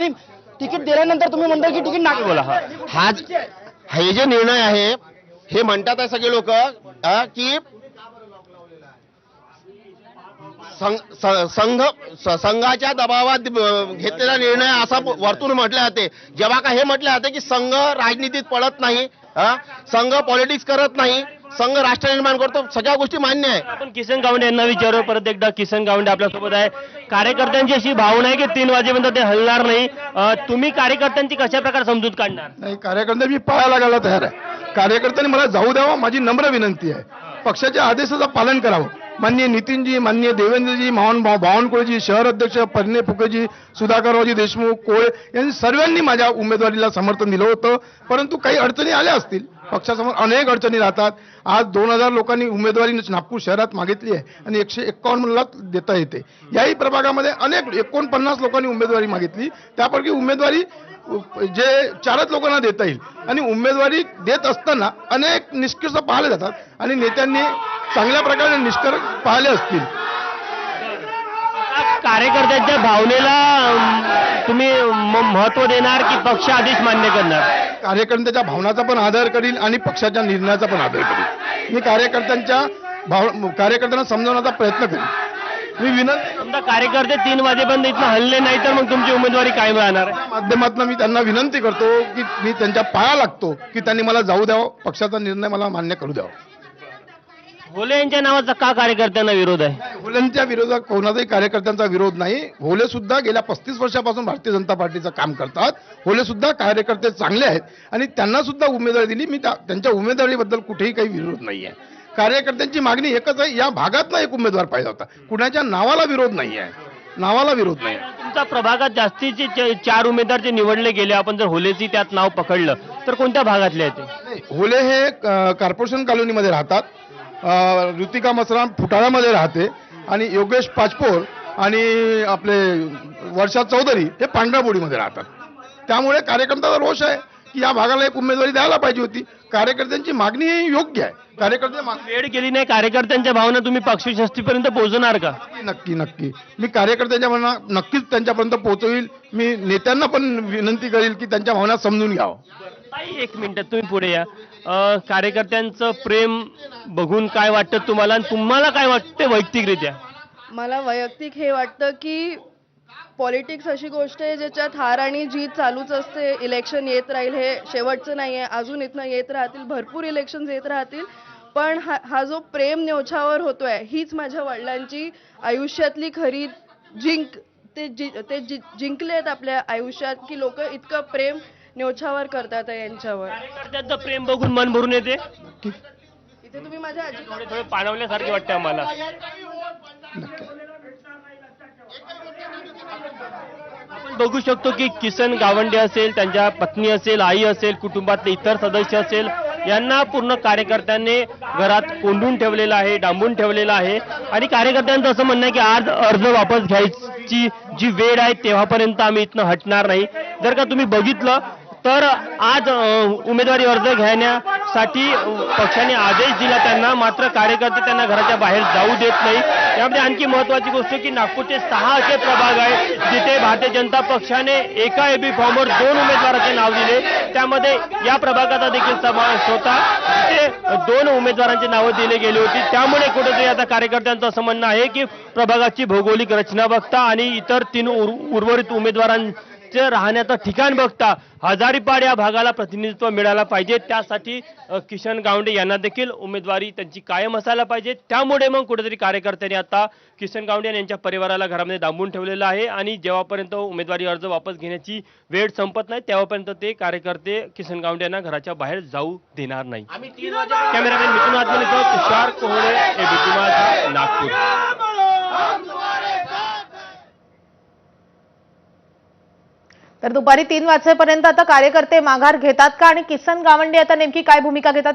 Ticket दिल्यानंतर तुम्ही म्हणता की तिकीट नाक बोला. हे जे निर्णय आहे हे म्हणतात आहे सगळे लोक की संघाच्या दबावात घेतलेला निर्णय असा वरतून म्हटले जाते. जेव्हा का हे म्हटले जाते की संघ राजनीतीत पडत नाही, संघ पॉलिटिक्स करत नाही, संघ राष्ट्र निर्माण करतो, सगळ्या गोष्टी मान्य आहे. आपण किसन गावंडे यांना विचारू परत एकदा. किसन गावंडे आपल्यासोबत आहे. कार्यकर्त्यांची अशी भावना आहे की 3 वाजेपर्यंत ते हलणार नाही. तुम्ही कार्यकर्त्यांची कशा प्रकारे समजूत काढणार? नाही, कार्यकर्ते मी पाया लागायला तयार आहे. कार्यकर्त्यांनी मला जाऊ द्यावा, माझी नम्र विनंती आहे. पक्षाच्या आदेशाचं पालन करावं. माननीय नितीनजी, माननीय देवेंद्रजी, बावनकुळेजी, शहर अध्यक्ष परिणय फुकेजी, सुधाकररावजी देशमुख, कोळे यांनी सर्वांनी माझ्या उमेदवारीला समर्थन दिलं होतं. परंतु काही अडचणी आल्या असतील. पक्षासमोर अनेक अडचणी राहतात. आज 2000 लोकांनी उमेदवारी नागपूर शहरात मागितली आहे आणि 151 देता येते. याही प्रभागामध्ये अनेक 49 लोकांनी उमेदवारी मागितली. त्यापैकी उमेदवारी जे 4च लोकांना देता येईल आणि उमेदवारी देत असताना अनेक निष्कर्ष पाहिले जातात आणि नेत्यांनी चांगल्या प्रकारे निष्कर्ष पाहिले असतील. कार्यकर्त्यांच्या भावनेला तुम्ही महत्व देणार की पक्ष आदेश मान्य करणार? कार्यकर्त्यांच्या भावनाचा पण आदर करील आणि पक्षाच्या निर्णयाचा पण आदर करील. मी कार्यकर्त्यांना समजवण्याचा प्रयत्न करेन. मी विनंती समजा कार्यकर्ते 3 वाजेपर्यंत इथं हल्ले नाही तर मग तुमची उमेदवारी कायम राहणार आहे? माध्यमातून मी त्यांना विनंती करतो की मी त्यांच्या पाया लागतो की त्यांनी मला जाऊ द्यावं, पक्षाचा निर्णय मला मान्य करू द्यावा. भोले यांच्या नावाचा का कार्यकर्त्यांना विरोध आहे? भोलेंच्या विरोधात कोणाचाही कार्यकर्त्यांचा विरोध नाही. भोले सुद्धा गेल्या 35 वर्षापासून भारतीय जनता पार्टीचं काम करतात. भोले सुद्धा कार्यकर्ते चांगले आहेत आणि त्यांना सुद्धा उमेदवारी दिली. मी त्यांच्या उमेदवारीबद्दल कुठेही काही विरोध नाही आहे. कार्यकर्त्यांची मागणी एकच आहे, या भागातनं एक उमेदवार पाहिजे होता. कुणाच्या नावाला विरोध नाही आहे, नावाला विरोध नाही. तुमच्या प्रभागात जास्तीचे 4 उमेदवार जे निवडले गेले, आपण जर होलेची त्यात नाव पकडलं तर कोणत्या भागातले आहेत ते? होले हे कॉर्पोरेशन कॉलनीमध्ये राहतात. ऋतिका मसराम फुटाळामध्ये राहते आणि योगेश पाचपोर आणि आपले वर्षा चौधरी हे पांढराबोडीमध्ये राहतात. त्यामुळे कार्यकर्त्याचा रोष आहे की या भागाला एक उमेदवारी द्यायला पाहिजे होती. कार्यकर्त्यांची मागणी ही योग्य आहे. कार्यकर्ते वेळ केली नाही. कार्यकर्त्यांच्या भावना तुम्ही पक्षशस्तीपर्यंत पोहोचणार का? नक्की नक्की मी कार्यकर्त्यांच्या भावना नक्कीच त्यांच्यापर्यंत पोहोचवील. मी नेत्यांना पण विनंती करेल की त्यांच्या भावना समजून घ्यावं. 1 मिनिट तुम्ही पुढे या. कार्यकर्त्यांचं प्रेम बघून काय वाटतं तुम्हाला आणि तुम्हाला काय वाटतं वैयक्तिकरित्या? मला वैयक्तिक हे वाटतं की पॉलिटिक्स अशी गोष्ट आहे ज्याच्यात हार आणि जीत चालूच असते. इलेक्शन येत राहील, हे शेवटचं नाही आहे. अजून इथनं येत राहतील, भरपूर इलेक्शन येत राहतील. पण हा जो प्रेम न्योछावर होतोय हीच माझ्या वडिलांची आयुष्यातली खरी ते जिंकलेत आपल्या आयुष्यात की लोक इतकं प्रेम न्योछावर करतात यांच्यावर. कार्यकर्त्यांचं प्रेम बघून मन भरून येते. इथे तुम्ही माझ्या आजी थोडे पाणवल्यासारखे वाटते आम्हाला. आपण बघू शकतो की किसन गावंडे असेल, त्यांच्या पत्नी असेल, आई असेल, कुटुंबातले इतर सदस्य असेल, यांना पूर्ण कार्यकर्त्यांनी घरात कोंडून ठेवलेलं आहे, डांबून ठेवलेलं आहे. आणि कार्यकर्त्यांचं असं म्हणणं आहे की आज अर्ज वापस घ्यायची जी वेळ आहे तेव्हापर्यंत आम्ही इथनं हटणार नाही. जर का तुम्ही बघितलं तर आज उमेदवारी अर्ज घेण्यासाठी पक्षाने आदेश दिला त्यांना, मात्र कार्यकर्ते त्यांना घराच्या बाहेर जाऊ देत नाही. यामध्ये आणखी महत्वाची गोष्ट की नागपूरचे 6 असे प्रभाग आहेत जिथे भारतीय जनता पक्षाने एका एबी फॉर्मवर 2 उमेदवारांचे नाव दिले. त्यामध्ये या प्रभागाचा देखील समावेश होता जिथे 2 उमेदवारांची नावं दिली गेली होती. त्यामुळे कुठेतरी आता कार्यकर्त्यांचं असं म्हणणं आहे की प्रभागाची भौगोलिक रचना बघता आणि इतर 3 उर्वरित उमेदवारांचे राहण्याचं ठिकाण बघता हजारीपाड या भागाला प्रतिनिधित्व मिळायला पाहिजे. त्यासाठी किसन गावंडे यांना देखील उमेदवारी त्यांची कायम असायला पाहिजे. त्यामुळे मग कुठेतरी कार्यकर्त्यांनी आता किसन गावंडे यांच्या परिवाराला घरामध्ये डांबून ठेवलेलं आहे आणि जेव्हापर्यंत उमेदवारी अर्ज वापस घेण्याची वेळ संपत नाही तेव्हापर्यंत ते कार्यकर्ते किसन गावंडे यांना घराच्या बाहेर जाऊ देणार नाही. कॅमेरामॅन मिथुन आत्मनेसह तुषार कोहळे, एबीपी माझा, नागपूर. तर दुपारी 3 वाजेपर्यंत आता कार्यकर्ते माघार घेतात का आणि किसन गावंडे आता नेमकी काय भूमिका घेतात